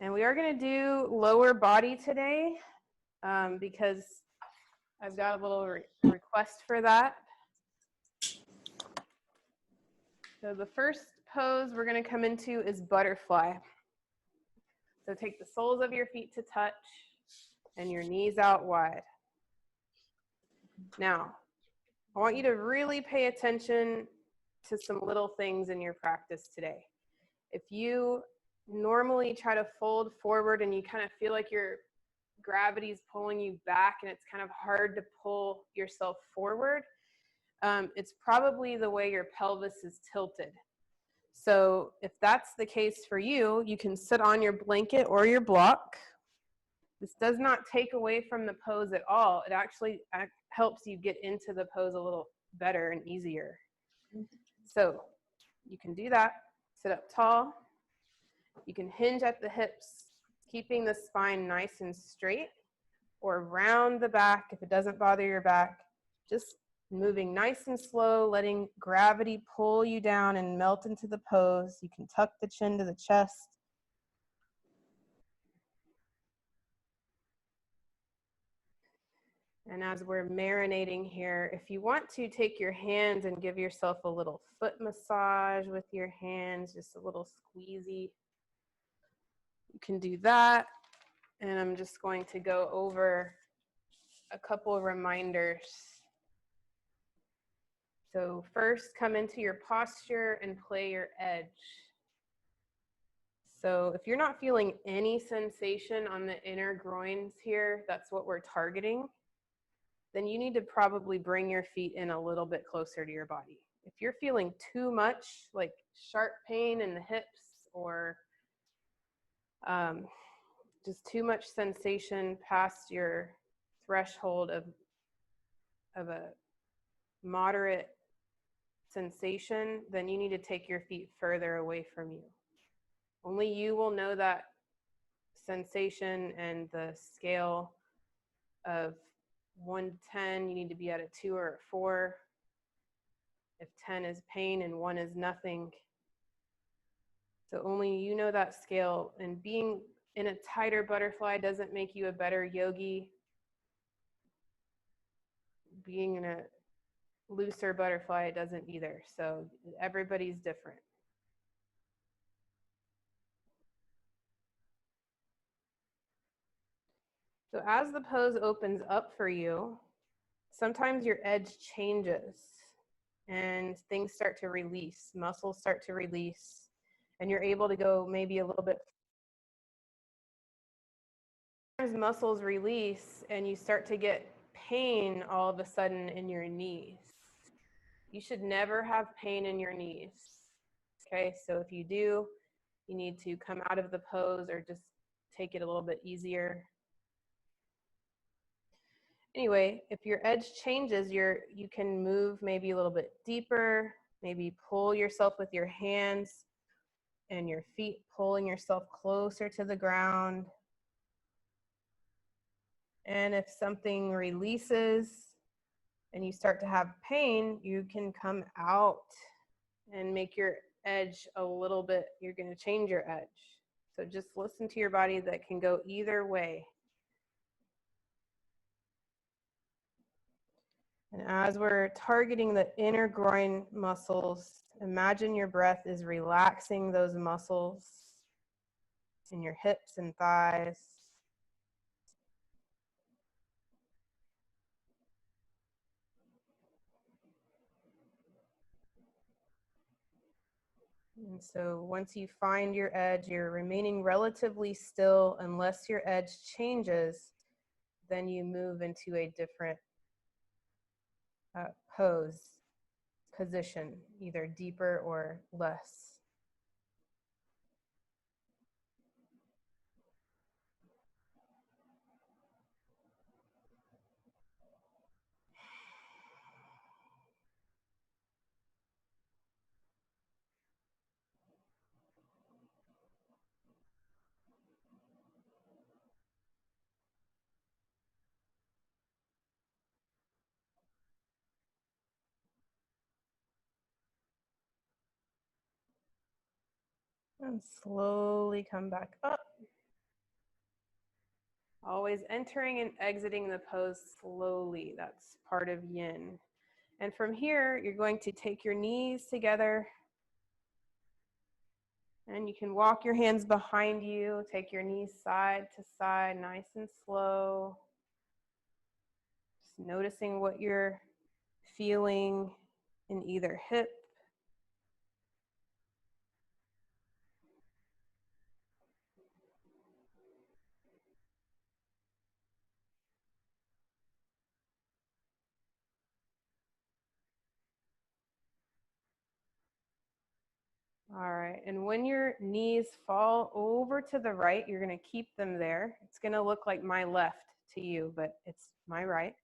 And we are going to do lower body today because I've got a little request for that. So the first pose we're going to come into is butterfly. So take the soles of your feet to touch and your knees out wide. Now, I want you to really pay attention to some little things in your practice today. If you normally try to fold forward and you kind of feel like your gravity's pulling you back and it's kind of hard to pull yourself forward, it's probably the way your pelvis is tilted. So if that's the case for you, you can sit on your blanket or your block. This does not take away from the pose at all. It actually helps you get into the pose a little better and easier. So you can do that. Sit up tall. You can hinge at the hips, keeping the spine nice and straight, or round the back if it doesn't bother your back. Just moving nice and slow, letting gravity pull you down and melt into the pose. You can tuck the chin to the chest. And as we're marinating here, if you want to take your hands and give yourself a little foot massage with your hands, just a little squeezy, you can do that. And I'm just going to go over a couple of reminders. So first, come into your posture and play your edge. So if you're not feeling any sensation on the inner groins here, that's what we're targeting, then you need to probably bring your feet in a little bit closer to your body. If you're feeling too much, like sharp pain in the hips or just too much sensation past your threshold of a moderate sensation, then you need to take your feet further away from you. Only you will know that sensation, and the scale of 1 to 10, you need to be at a 2 or a 4. If 10 is pain and 1 is nothing. So only you know that scale, and being in a tighter butterfly doesn't make you a better yogi. Being in a looser butterfly, it doesn't either. So everybody's different. So as the pose opens up for you, sometimes your edge changes and things start to release, muscles start to release, and you're able to go maybe a little bit. Sometimes muscles release and you start to get pain all of a sudden in your knees. You should never have pain in your knees. Okay, so if you do, you need to come out of the pose or just take it a little bit easier. Anyway, if your edge changes, you can move maybe a little bit deeper, maybe pull yourself with your hands and your feet, pulling yourself closer to the ground. And if something releases and you start to have pain, you can come out and make your edge a little bit, you're going to change your edge. So just listen to your body, that can go either way. And as we're targeting the inner groin muscles, imagine your breath is relaxing those muscles in your hips and thighs. And so once you find your edge, you're remaining relatively still unless your edge changes, then you move into a different position, either deeper or less. And slowly come back up. Always entering and exiting the pose slowly. That's part of yin. And from here, you're going to take your knees together, and you can walk your hands behind you, take your knees side to side, nice and slow. Just noticing what you're feeling in either hip. All right, and when your knees fall over to the right, you're gonna keep them there. It's gonna look like my left to you, but it's my right.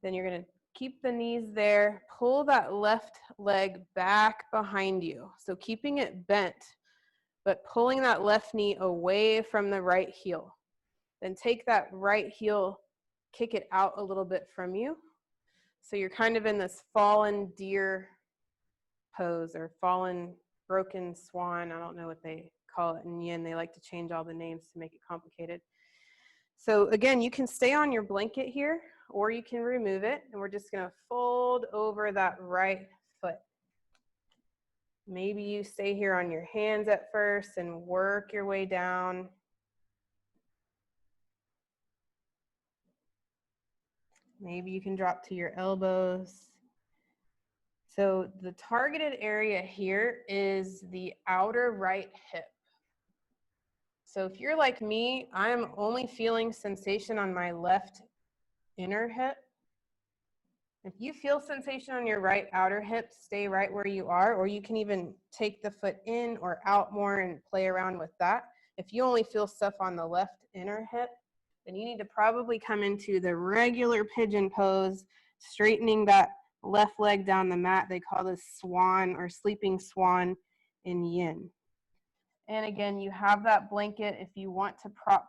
Then you're gonna keep the knees there, pull that left leg back behind you. So keeping it bent, but pulling that left knee away from the right heel. Then take that right heel, kick it out a little bit from you. So you're kind of in this fallen deer pose or fallen broken swan. I don't know what they call it in yin. They like to change all the names to make it complicated. So again, you can stay on your blanket here or you can remove it, and we're just gonna fold over that right foot. Maybe you stay here on your hands at first and work your way down. Maybe you can drop to your elbows. So the targeted area here is the outer right hip. So if you're like me, I'm only feeling sensation on my left inner hip. If you feel sensation on your right outer hip, stay right where you are, or you can even take the foot in or out more and play around with that. If you only feel stuff on the left inner hip, then you need to probably come into the regular pigeon pose, straightening that left leg down the mat. They call this swan or sleeping swan in yin. And again, you have that blanket. If you want to prop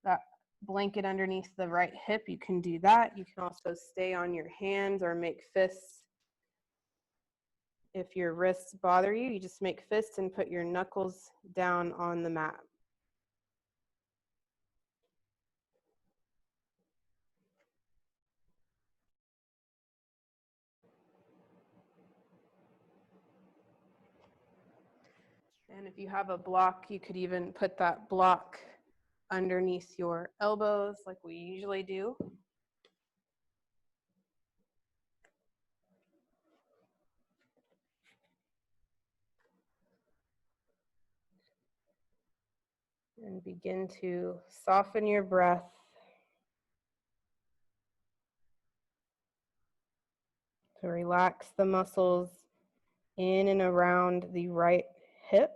that blanket underneath the right hip, you can do that. You can also stay on your hands or make fists. If your wrists bother you, you just make fists and put your knuckles down on the mat. And if you have a block, you could even put that block underneath your elbows like we usually do. And begin to soften your breath. To relax the muscles in and around the right hip.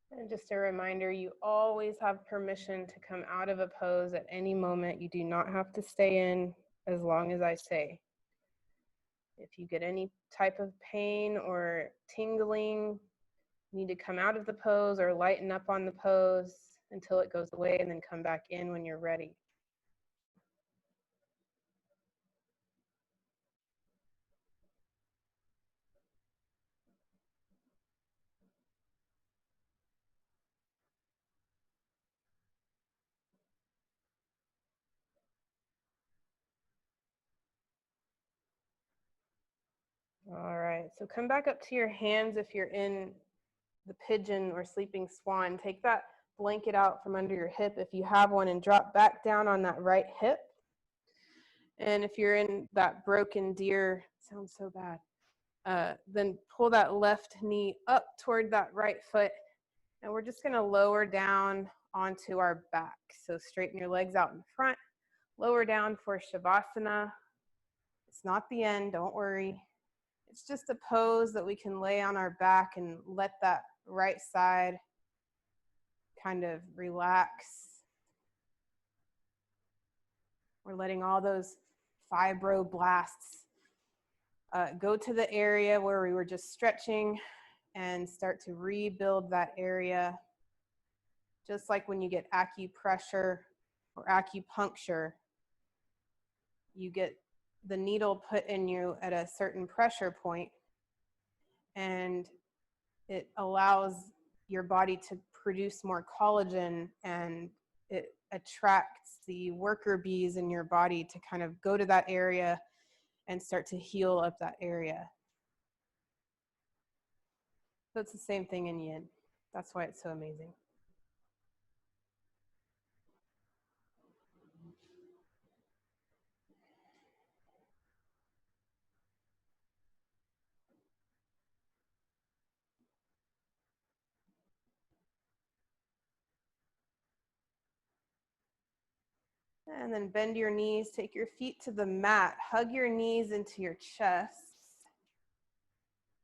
And just a reminder, you always have permission to come out of a pose at any moment. You do not have to stay in as long as I say. If you get any type of pain or tingling, you need to come out of the pose or lighten up on the pose until it goes away and then come back in when you're ready. All right, so come back up to your hands if you're in the pigeon or sleeping swan. Take that blanket out from under your hip if you have one and drop back down on that right hip. And if you're in that broken deer, sounds so bad, then pull that left knee up toward that right foot. And we're just going to lower down onto our back. So straighten your legs out in front, lower down for Shavasana. It's not the end, don't worry. It's just a pose that we can lay on our back and let that right side kind of relax. We're letting all those fibroblasts go to the area where we were just stretching and start to rebuild that area. Just like when you get acupressure or acupuncture, you get the needle put in you at a certain pressure point, and it allows your body to produce more collagen, and it attracts the worker bees in your body to kind of go to that area and start to heal up that area. So it's the same thing in yin. That's why it's so amazing. And then bend your knees, take your feet to the mat, hug your knees into your chest.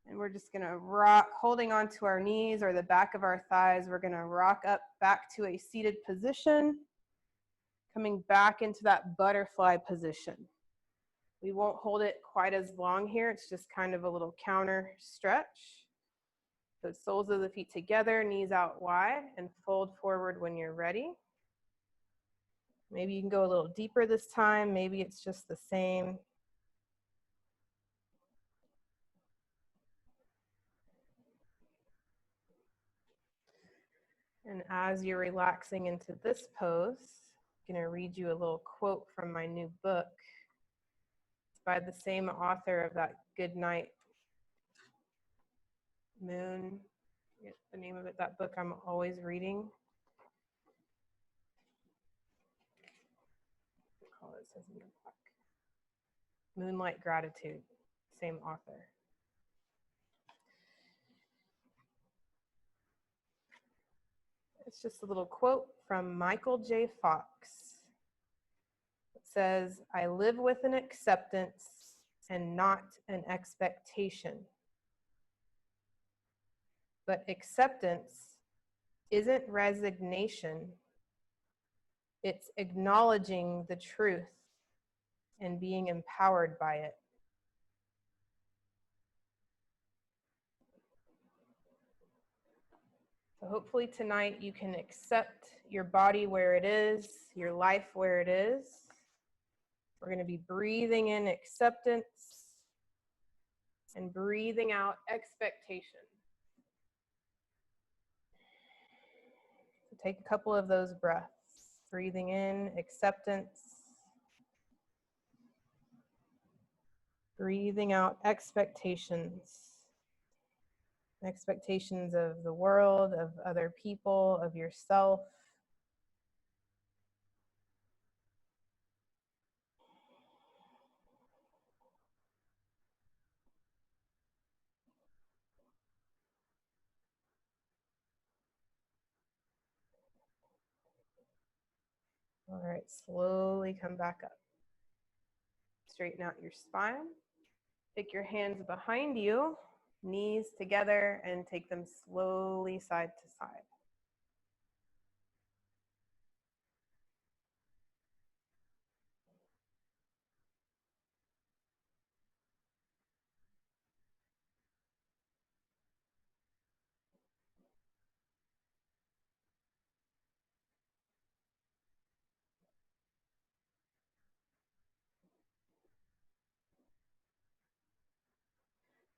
And we're just gonna rock, holding onto our knees or the back of our thighs. We're gonna rock up back to a seated position, coming back into that butterfly position. We won't hold it quite as long here. It's just kind of a little counter stretch. So soles of the feet together, knees out wide, and fold forward when you're ready. Maybe you can go a little deeper this time. Maybe it's just the same. And as you're relaxing into this pose, I'm going to read you a little quote from my new book. It's by the same author of that Good Night Moon. I forget the name of it, that book I'm always reading. It says in the back. Moonlight Gratitude, same author. It's just a little quote from Michael J. Fox. It says, "I live with an acceptance and not an expectation. But acceptance isn't resignation. It's acknowledging the truth and being empowered by it." So hopefully tonight you can accept your body where it is, your life where it is. We're going to be breathing in acceptance and breathing out expectation. So take a couple of those breaths. Breathing in acceptance. Breathing out expectations. Expectations of the world, of other people, of yourself. All right, slowly come back up. Straighten out your spine. Take your hands behind you, knees together, and take them slowly side to side.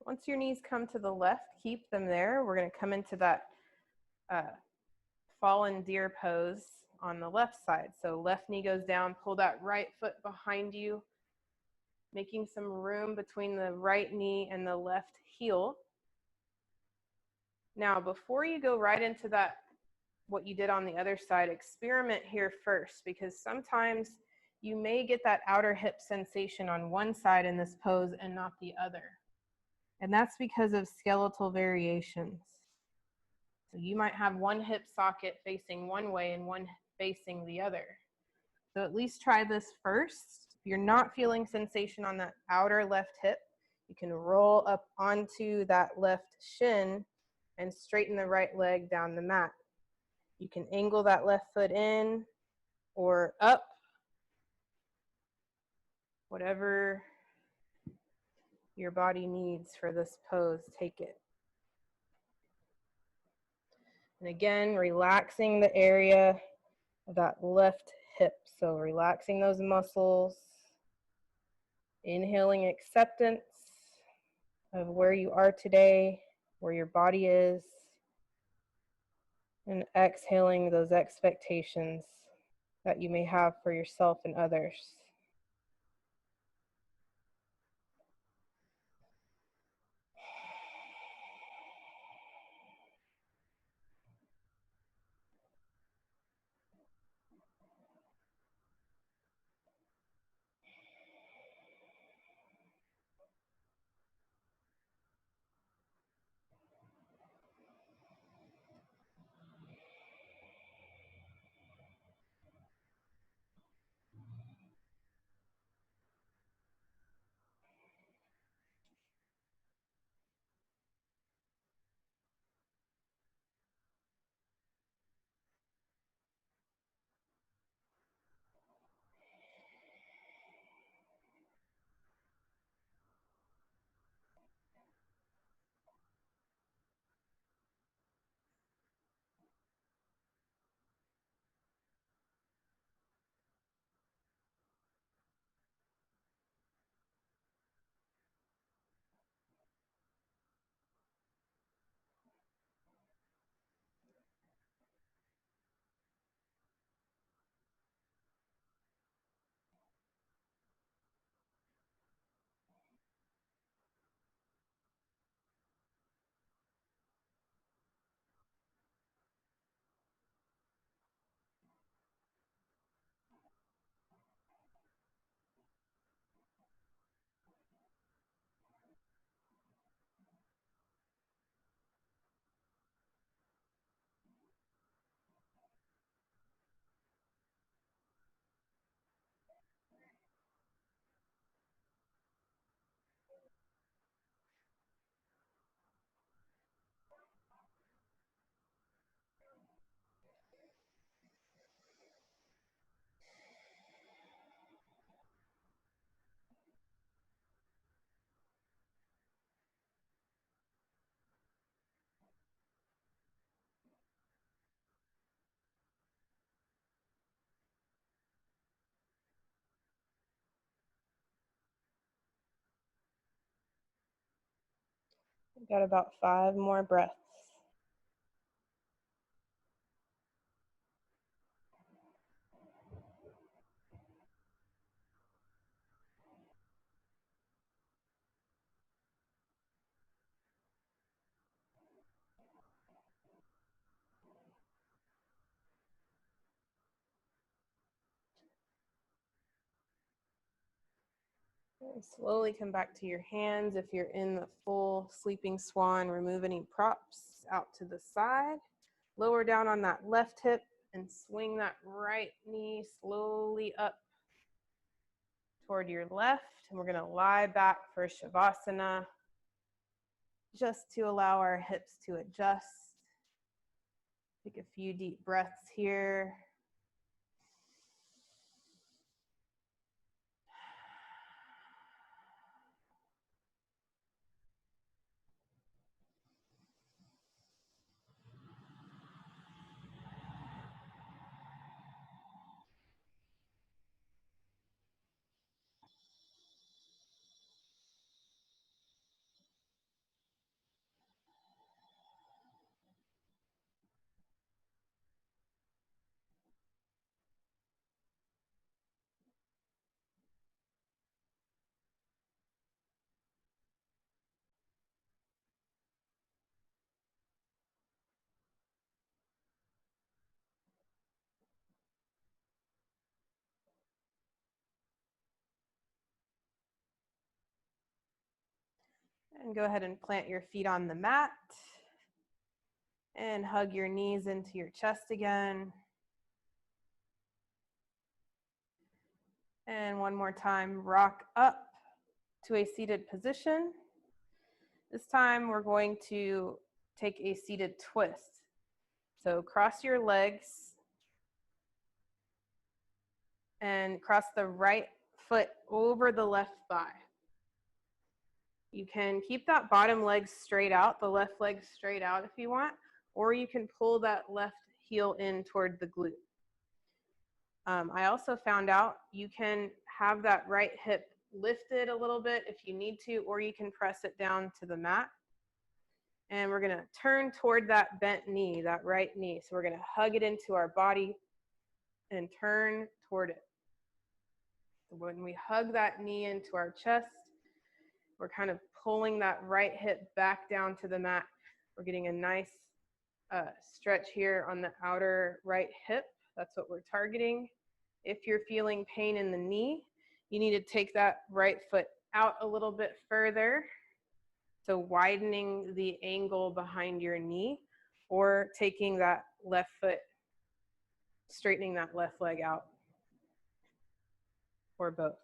Once your knees come to the left, keep them there. We're going to come into that fallen deer pose on the left side. So left knee goes down, pull that right foot behind you, making some room between the right knee and the left heel. Now, before you go right into that what you did on the other side, experiment here first, because sometimes you may get that outer hip sensation on one side in this pose and not the other. And that's because of skeletal variations. So you might have one hip socket facing one way and one facing the other. So at least try this first. If you're not feeling sensation on that outer left hip, you can roll up onto that left shin and straighten the right leg down the mat. You can angle that left foot in or up, whatever your body needs for this pose, take it. And again, relaxing the area of that left hip. So relaxing those muscles, inhaling acceptance of where you are today, where your body is, and exhaling those expectations that you may have for yourself and others. We've got about 5 more breaths. And slowly come back to your hands. If you're in the full sleeping swan, remove any props out to the side. Lower down on that left hip and swing that right knee slowly up toward your left. And we're going to lie back for Shavasana, just to allow our hips to adjust. Take a few deep breaths here. And go ahead and plant your feet on the mat and hug your knees into your chest again. And one more time, rock up to a seated position. This time we're going to take a seated twist. So cross your legs and cross the right foot over the left thigh. You can keep that bottom leg straight out, the left leg straight out if you want, or you can pull that left heel in toward the glute. I also found out you can have that right hip lifted a little bit if you need to, or you can press it down to the mat. And we're gonna turn toward that bent knee, that right knee. So we're gonna hug it into our body and turn toward it. So when we hug that knee into our chest, we're kind of pulling that right hip back down to the mat. We're getting a nice stretch here on the outer right hip. That's what we're targeting. If you're feeling pain in the knee, you need to take that right foot out a little bit further. So widening the angle behind your knee, or taking that left foot, straightening that left leg out, or both.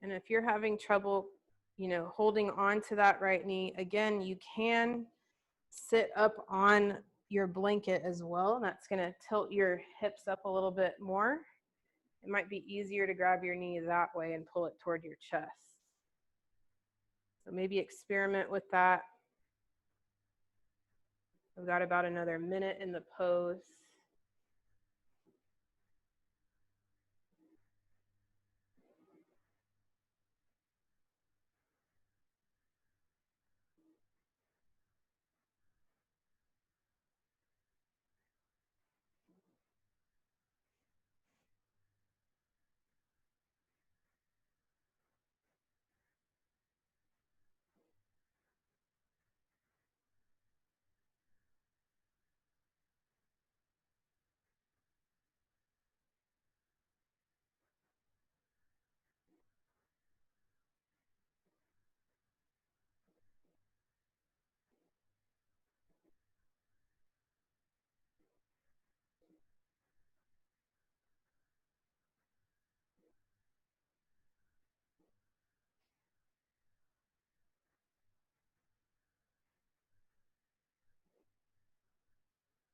And if you're having trouble, holding on to that right knee, again, you can sit up on your blanket as well. That's going to tilt your hips up a little bit more. It might be easier to grab your knee that way and pull it toward your chest. So maybe experiment with that. We've got about another minute in the pose.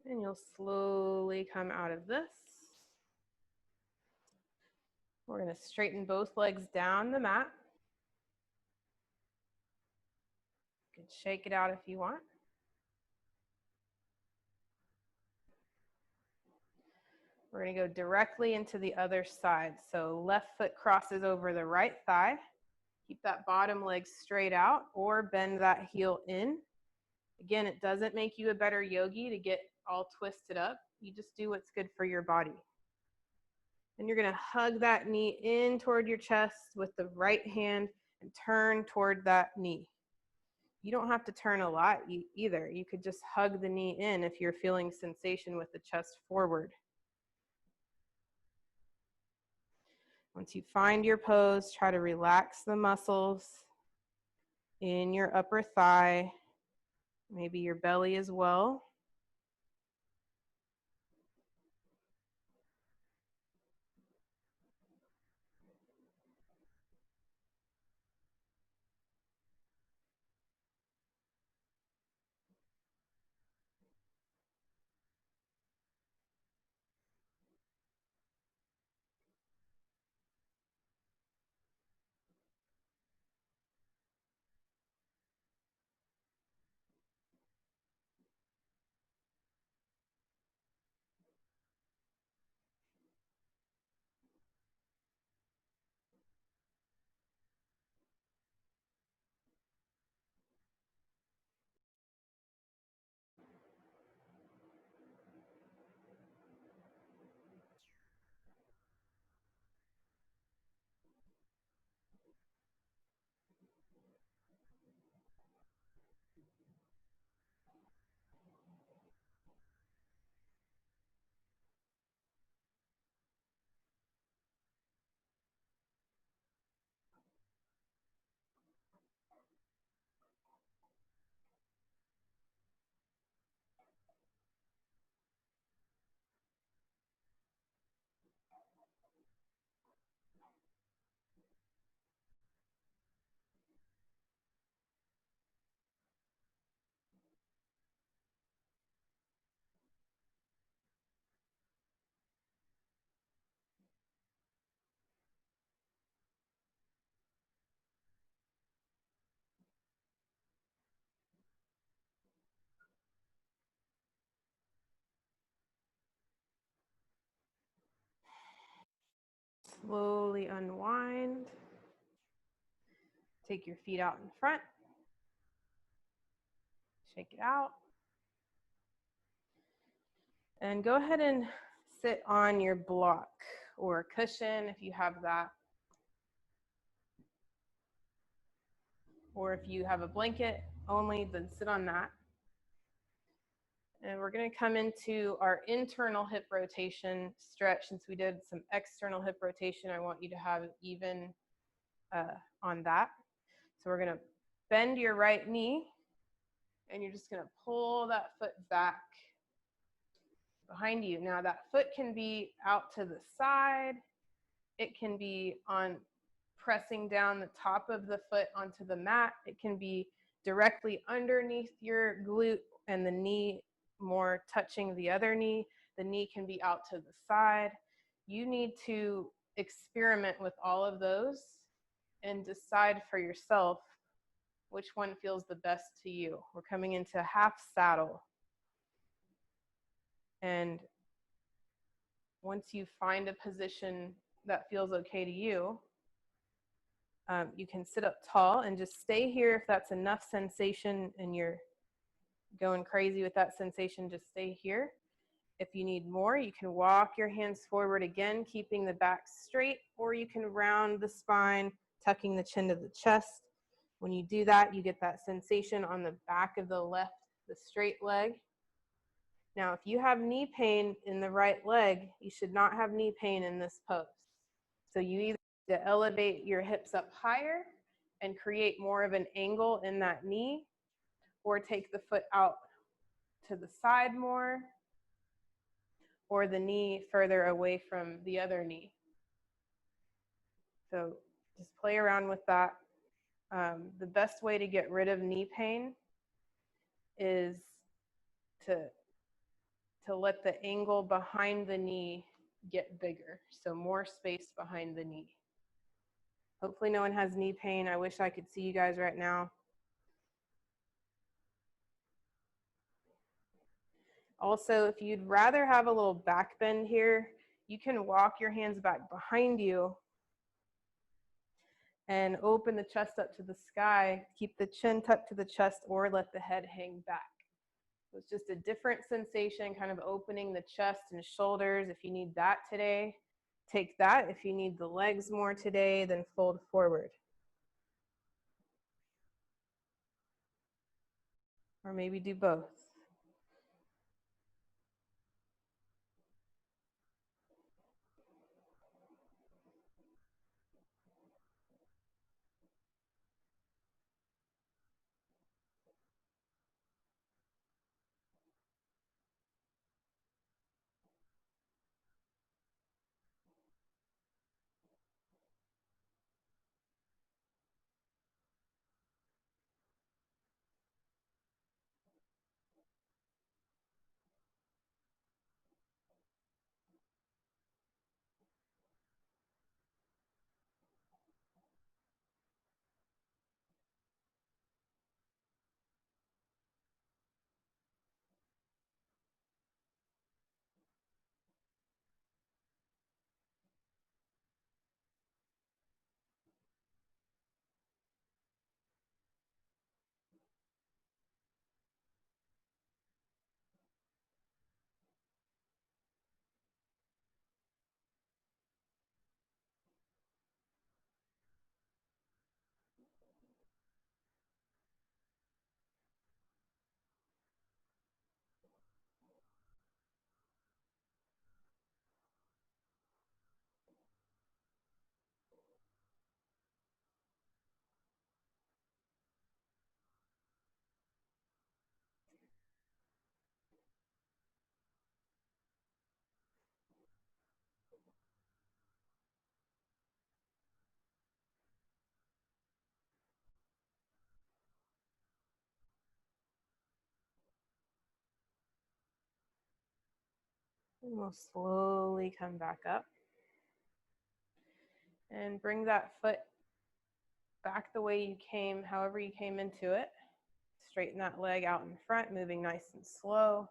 And you'll slowly come out of this. We're going to straighten both legs down the mat. You can shake it out if you want. We're going to go directly into the other side. So left foot crosses over the right thigh. Keep that bottom leg straight out, or bend that heel in. Again, it doesn't make you a better yogi to get all twisted up. You just do what's good for your body. And you're going to hug that knee in toward your chest with the right hand and turn toward that knee. You don't have to turn a lot either. You could just hug the knee in if you're feeling sensation with the chest forward. Once you find your pose, try to relax the muscles in your upper thigh, maybe your belly as well. Slowly unwind. Take your feet out in front. Shake it out. And go ahead and sit on your block or cushion if you have that. Or if you have a blanket only, then sit on that. And we're going to come into our internal hip rotation stretch. Since we did some external hip rotation, I want you to have even on that. So we're going to bend your right knee, and you're just going to pull that foot back behind you. Now that foot can be out to the side. It can be on pressing down the top of the foot onto the mat. It can be directly underneath your glute and the knee more touching the other knee. The knee can be out to the side. You need to experiment with all of those and decide for yourself which one feels the best to you. We're coming into half saddle. And once you find a position that feels okay to you, you can sit up tall and just stay here. If that's enough sensation and you're going crazy with that sensation, just stay here. If you need more, you can walk your hands forward again, keeping the back straight, or you can round the spine, tucking the chin to the chest. When you do that, you get that sensation on the back of the left, the straight leg. Now, if you have knee pain in the right leg, you should not have knee pain in this pose. So you either need to elevate your hips up higher and create more of an angle in that knee, or take the foot out to the side more, or the knee further away from the other knee. So just play around with that. The best way to get rid of knee pain is to let the angle behind the knee get bigger, so more space behind the knee. Hopefully no one has knee pain. I wish I could see you guys right now. Also, if you'd rather have a little back bend here, you can walk your hands back behind you and open the chest up to the sky. Keep the chin tucked to the chest, or let the head hang back. So it's just a different sensation, kind of opening the chest and shoulders. If you need that today, take that. If you need the legs more today, then fold forward. Or maybe do both. And we'll slowly come back up. And bring that foot back the way you came, however you came into it. Straighten that leg out in front, moving nice and slow.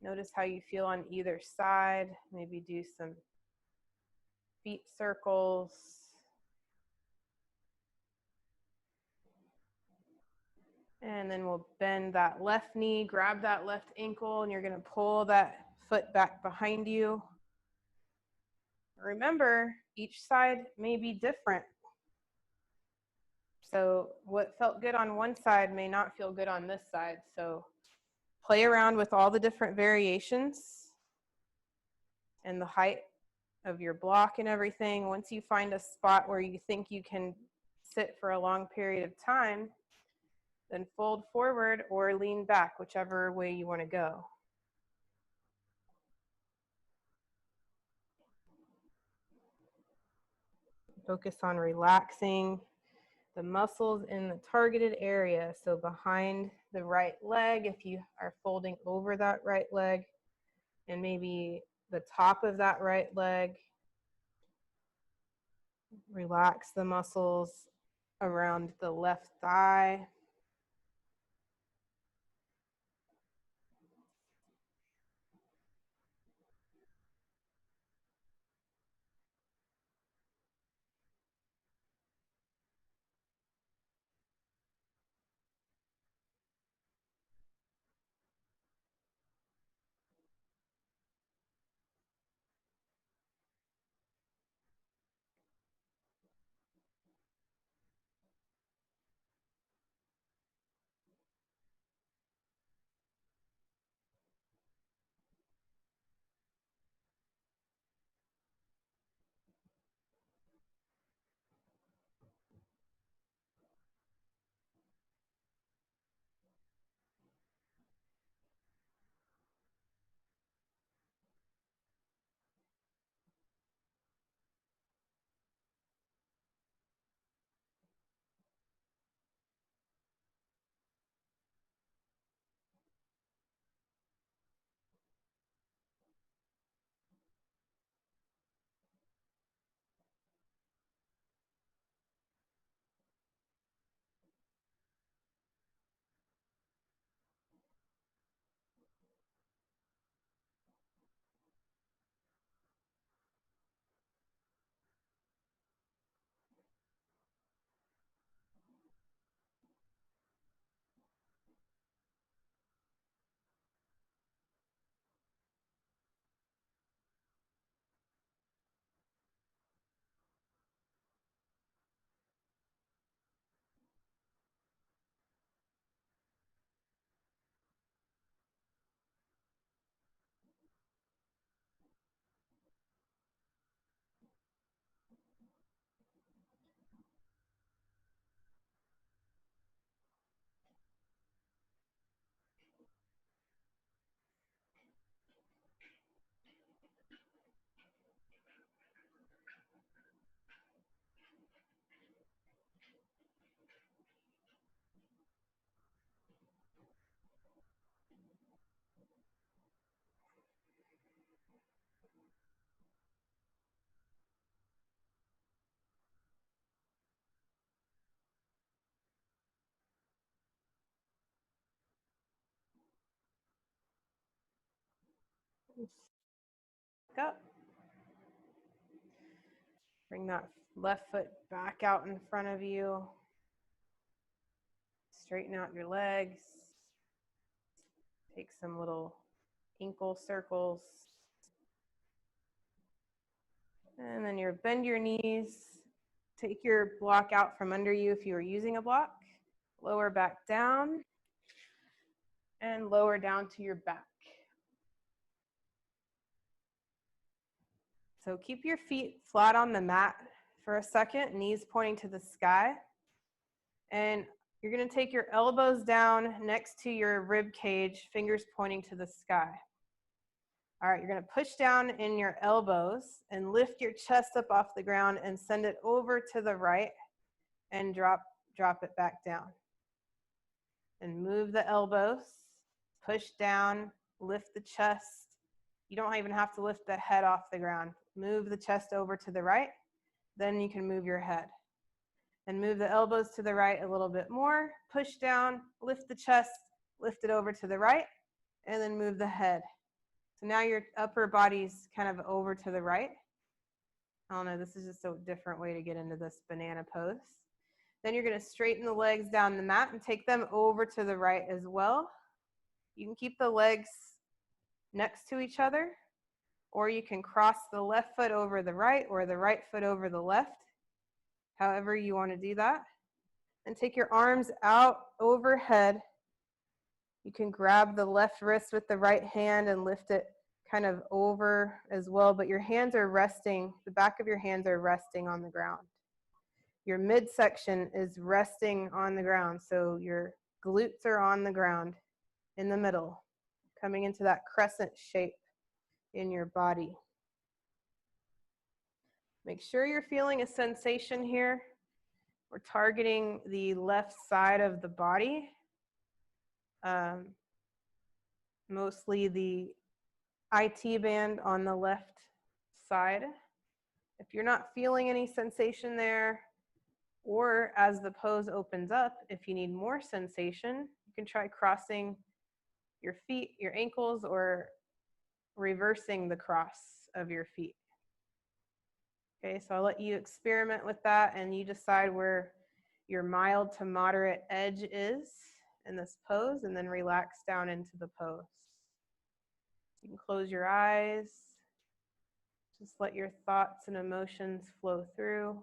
Notice how you feel on either side. Maybe do some feet circles. And then we'll bend that left knee, grab that left ankle, and you're going to pull that foot back behind you. Remember, each side may be different. So what felt good on one side may not feel good on this side. So play around with all the different variations and the height of your block and everything. Once you find a spot where you think you can sit for a long period of time, then fold forward or lean back, whichever way you want to go. Focus on relaxing the muscles in the targeted area. So behind the right leg, if you are folding over that right leg, and maybe the top of that right leg. Relax the muscles around the left thigh. Up. Bring that left foot back out in front of you. Straighten out your legs. Take some little ankle circles. And then you bend your knees. Take your block out from under you if you were using a block. Lower back down. And lower down to your back. So keep your feet flat on the mat for a second, knees pointing to the sky. And you're going to take your elbows down next to your rib cage, fingers pointing to the sky. All right, you're going to push down in your elbows and lift your chest up off the ground and send it over to the right and drop it back down. And move the elbows, push down, lift the chest. You don't even have to lift the head off the ground. Move the chest over to the right, then you can move your head. And move the elbows to the right a little bit more, push down, lift the chest, lift it over to the right, and then move the head. So now your upper body's kind of over to the right. I don't know, this is just a different way to get into this banana pose. Then you're going to straighten the legs down the mat and take them over to the right as well. You can keep the legs next to each other, or you can cross the left foot over the right or the right foot over the left, however you want to do that. And take your arms out overhead. You can grab the left wrist with the right hand and lift it kind of over as well, but your hands are resting, the back of your hands are resting on the ground. Your midsection is resting on the ground, so your glutes are on the ground in the middle, coming into that crescent shape in your body. Make sure you're feeling a sensation here. We're targeting the left side of the body, mostly the IT band on the left side. If you're not feeling any sensation there, or as the pose opens up, if you need more sensation, you can try crossing your feet, your ankles, or reversing the cross of your feet. Okay, so I'll let you experiment with that and you decide where your mild to moderate edge is in this pose, and then relax down into the pose. You can close your eyes. Just let your thoughts and emotions flow through.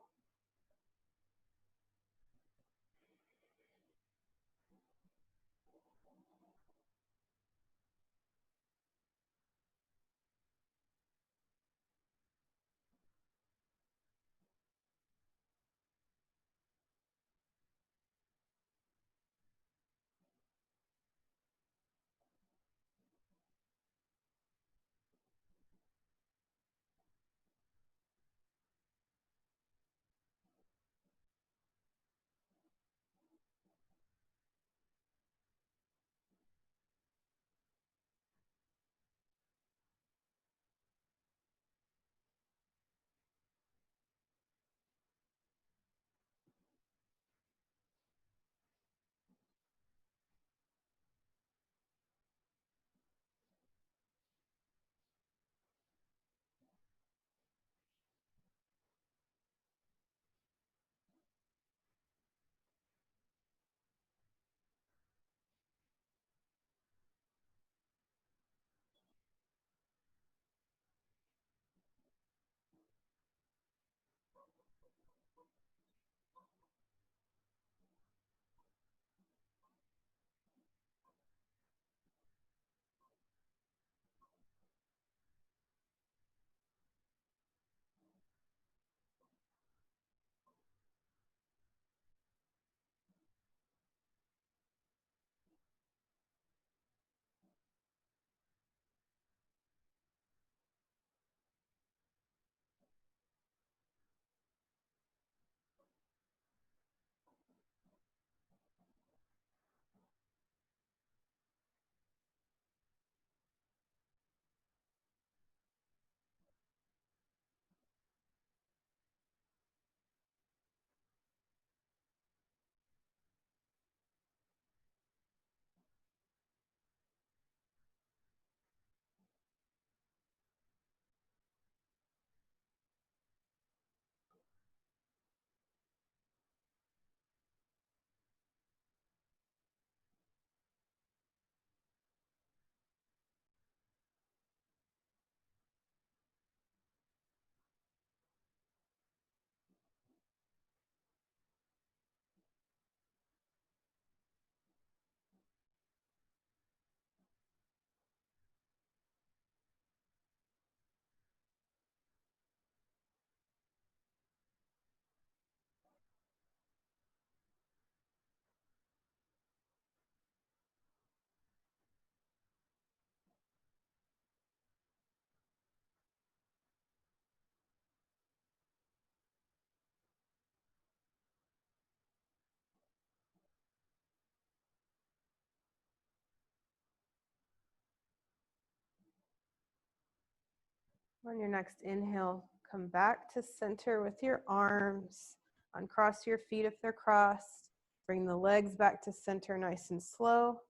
On your next inhale, come back to center with your arms. Uncross your feet if they're crossed. Bring the legs back to center nice and slow.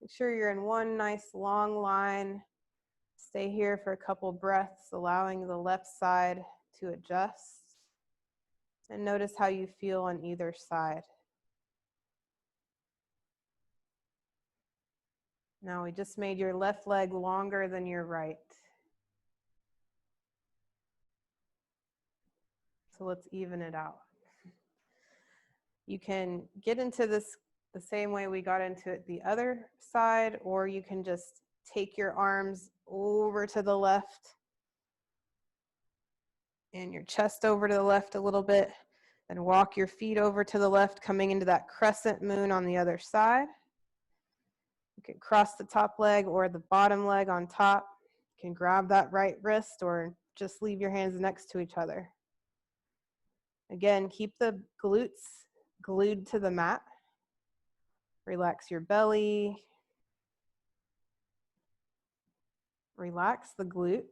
Make sure you're in one nice long line. Stay here for a couple breaths, allowing the left side to adjust. And notice how you feel on either side. Now we just made your left leg longer than your right. So let's even it out. You can get into this the same way we got into it the other side, or you can just take your arms over to the left and your chest over to the left a little bit, then walk your feet over to the left, coming into that crescent moon on the other side. You can cross the top leg or the bottom leg on top. You can grab that right wrist or just leave your hands next to each other. Again, keep the glutes glued to the mat. Relax your belly. Relax the glutes.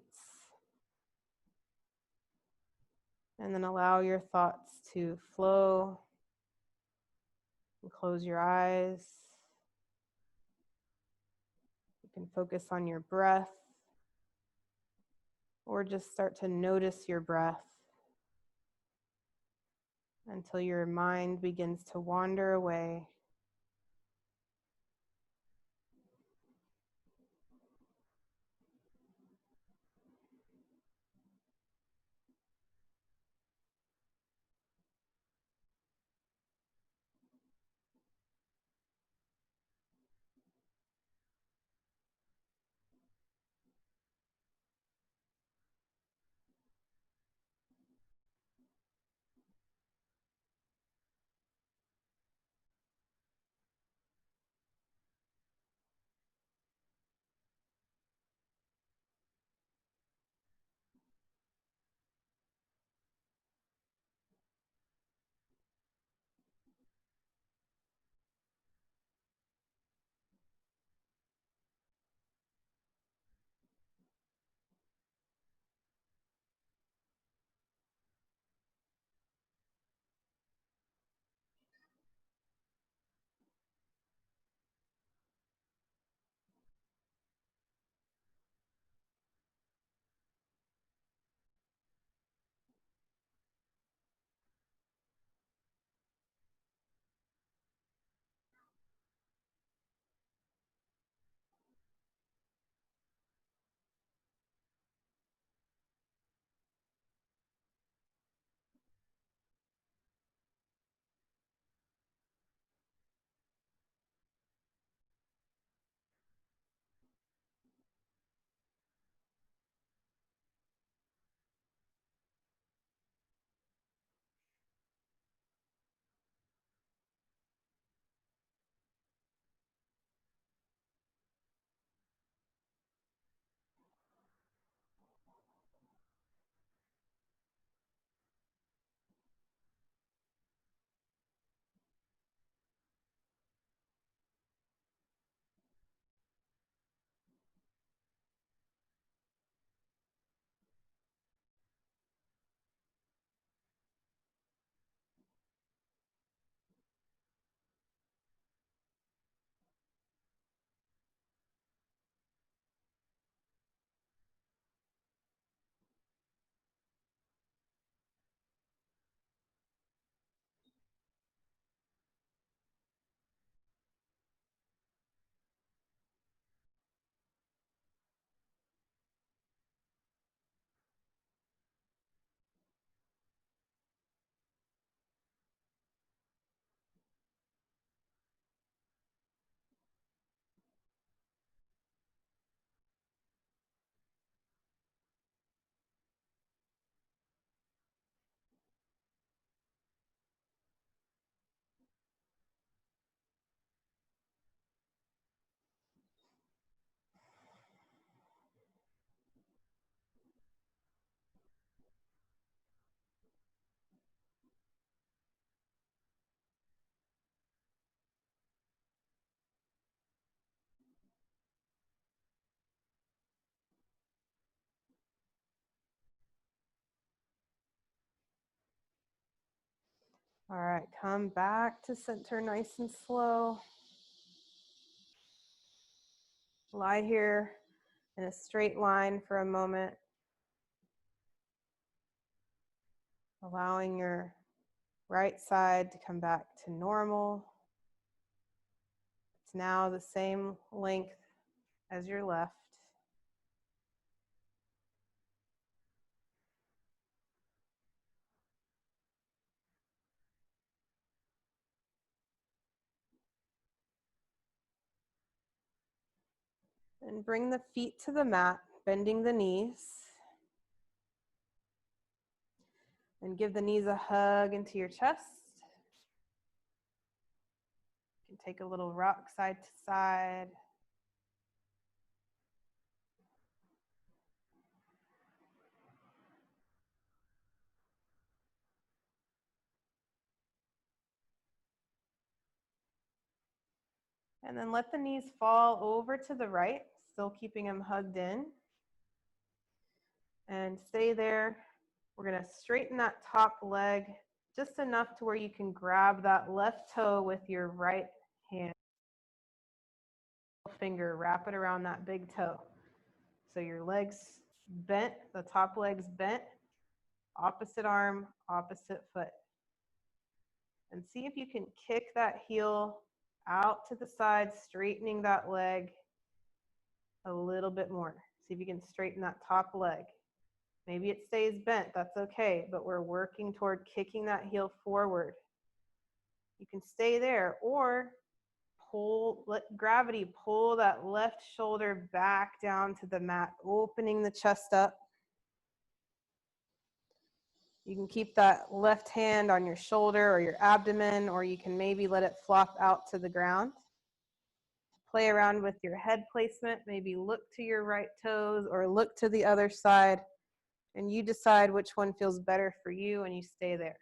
And then allow your thoughts to flow. And close your eyes. You can focus on your breath, or just start to notice your breath until your mind begins to wander away. All right, come back to center nice and slow. Lie here in a straight line for a moment. allowing your right side to come back to normal. It's now the same length as your left. And bring the feet to the mat, bending the knees. And give the knees a hug into your chest. You can take a little rock side to side. And then let the knees fall over to the right, still keeping them hugged in. And stay there. We're going to straighten that top leg just enough to where you can grab that left toe with your right hand. Finger, wrap it around that big toe. So your legs bent, the top leg's bent, opposite arm, opposite foot. And see if you can kick that heel out to the side, straightening that leg a little bit more. See if you can straighten that top leg. Maybe it stays bent, that's okay, but we're working toward kicking that heel forward. You can stay there or let gravity pull that left shoulder back down to the mat, opening the chest up. You can keep that left hand on your shoulder or your abdomen, or you can maybe let it flop out to the ground. Play around with your head placement, maybe look to your right toes or look to the other side, and you decide which one feels better for you and you stay there.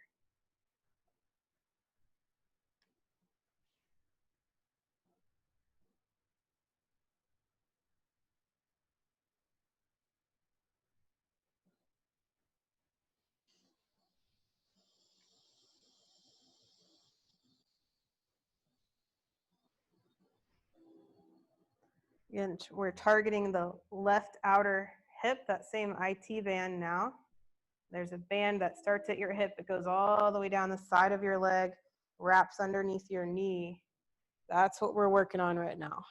Again, we're targeting the left outer hip, that same IT band now. There's a band that starts at your hip, it goes all the way down the side of your leg, wraps underneath your knee. That's what we're working on right now.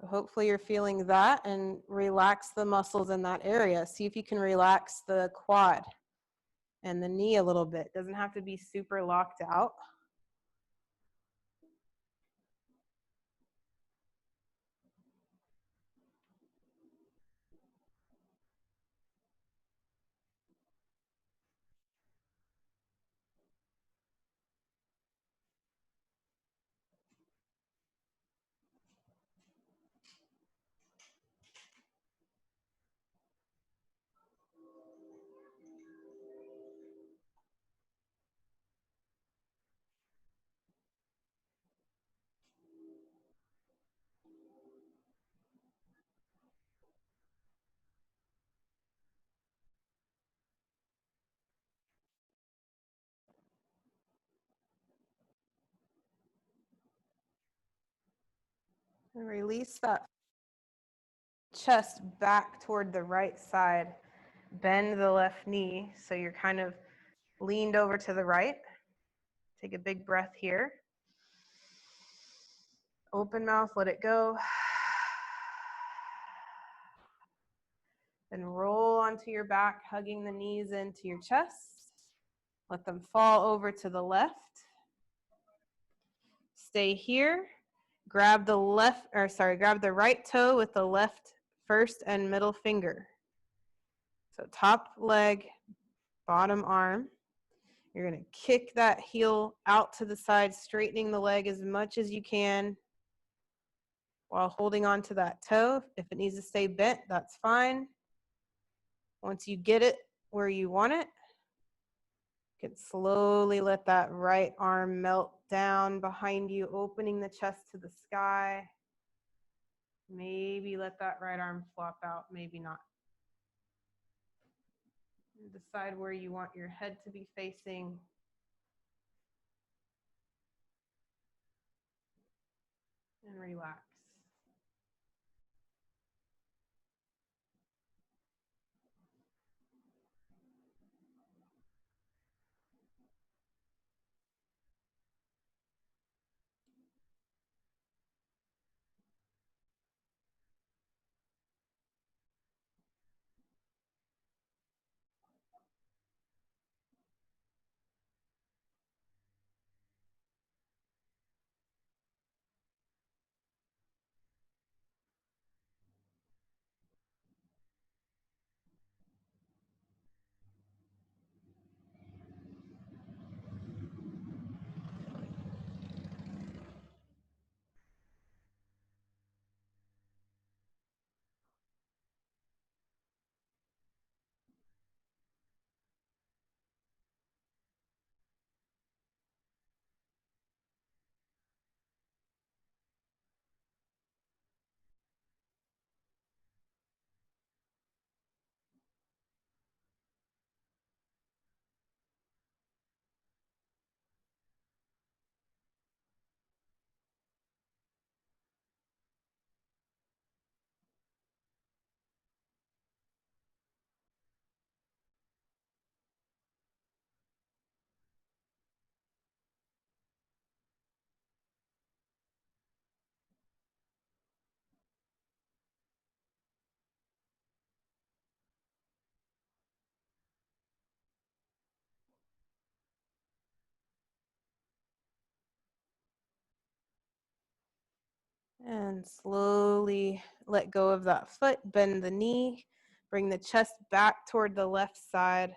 So hopefully you're feeling that and relax the muscles in that area. See if you can relax the quad and the knee a little bit. It doesn't have to be super locked out. And release that chest back toward the right side. Bend the left knee so you're kind of leaned over to the right. Take a big breath here. Open mouth, let it go. Then roll onto your back, hugging the knees into your chest. Let them fall over to the left. Stay here. Grab the right toe with the left first and middle finger. So top leg, bottom arm. You're going to kick that heel out to the side, straightening the leg as much as you can while holding on to that toe. If it needs to stay bent, that's fine. Once you get it where you want it, you can slowly let that right arm melt down behind you, opening the chest to the sky. Maybe let that right arm flop out, maybe not. And decide where you want your head to be facing. And relax. And slowly let go of that foot, bend the knee, bring the chest back toward the left side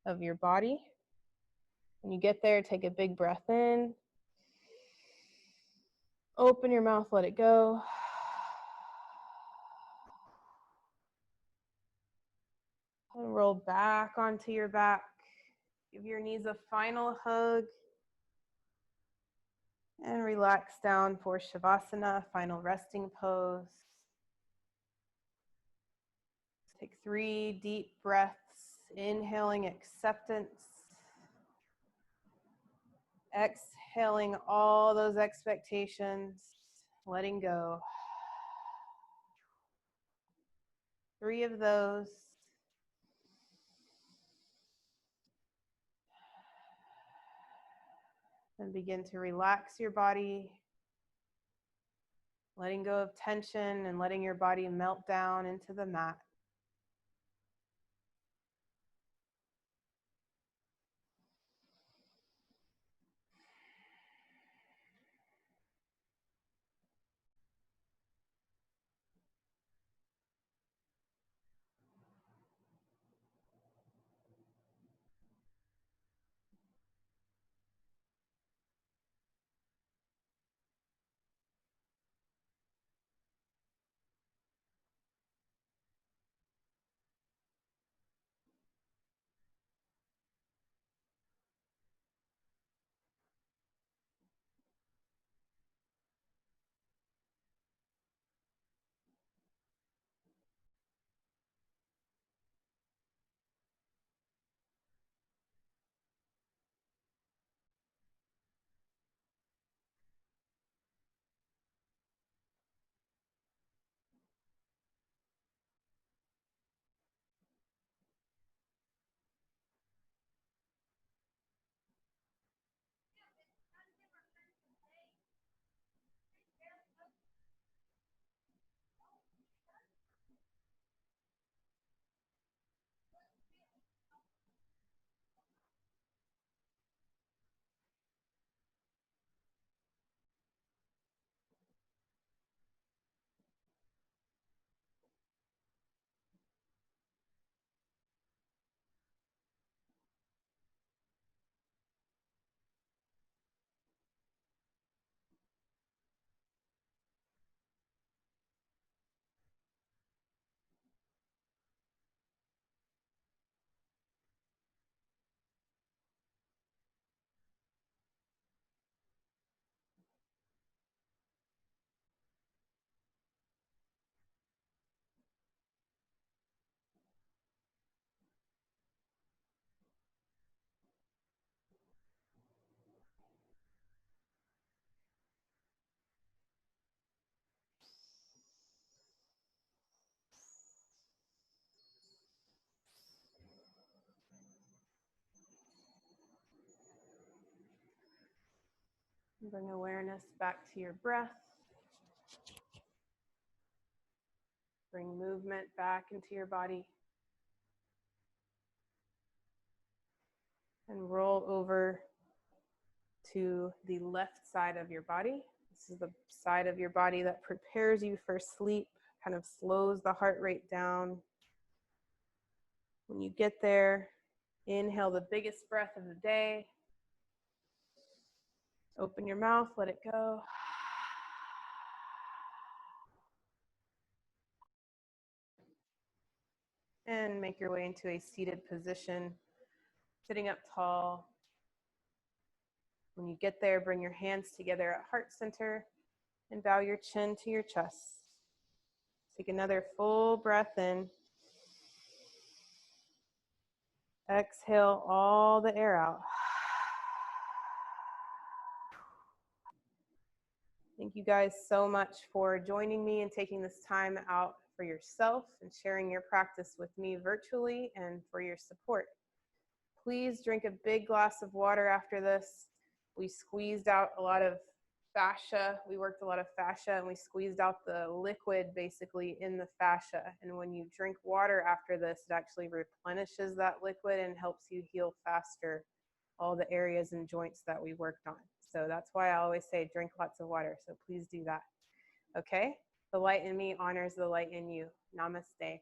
of your body. When you get there, take a big breath in. Open your mouth, let it go. And roll back onto your back. Give your knees a final hug. And relax down for Shavasana, final resting pose. Take 3 deep breaths, inhaling acceptance. Exhaling all those expectations, letting go. 3 of those. Then begin to relax your body, letting go of tension and letting your body melt down into the mat. Bring awareness back to your breath. Bring movement back into your body. And roll over to the left side of your body. This is the side of your body that prepares you for sleep, kind of slows the heart rate down. When you get there, inhale the biggest breath of the day. Open your mouth, let it go. And make your way into a seated position, sitting up tall. When you get there, bring your hands together at heart center and bow your chin to your chest. Take another full breath in. Exhale all the air out. Thank you guys so much for joining me and taking this time out for yourself and sharing your practice with me virtually, and for your support. Please drink a big glass of water after this. We squeezed out a lot of fascia. We worked a lot of fascia and we squeezed out the liquid basically in the fascia. And when you drink water after this, it actually replenishes that liquid and helps you heal faster all the areas and joints that we worked on. So that's why I always say drink lots of water. So please do that. Okay? The light in me honors the light in you. Namaste.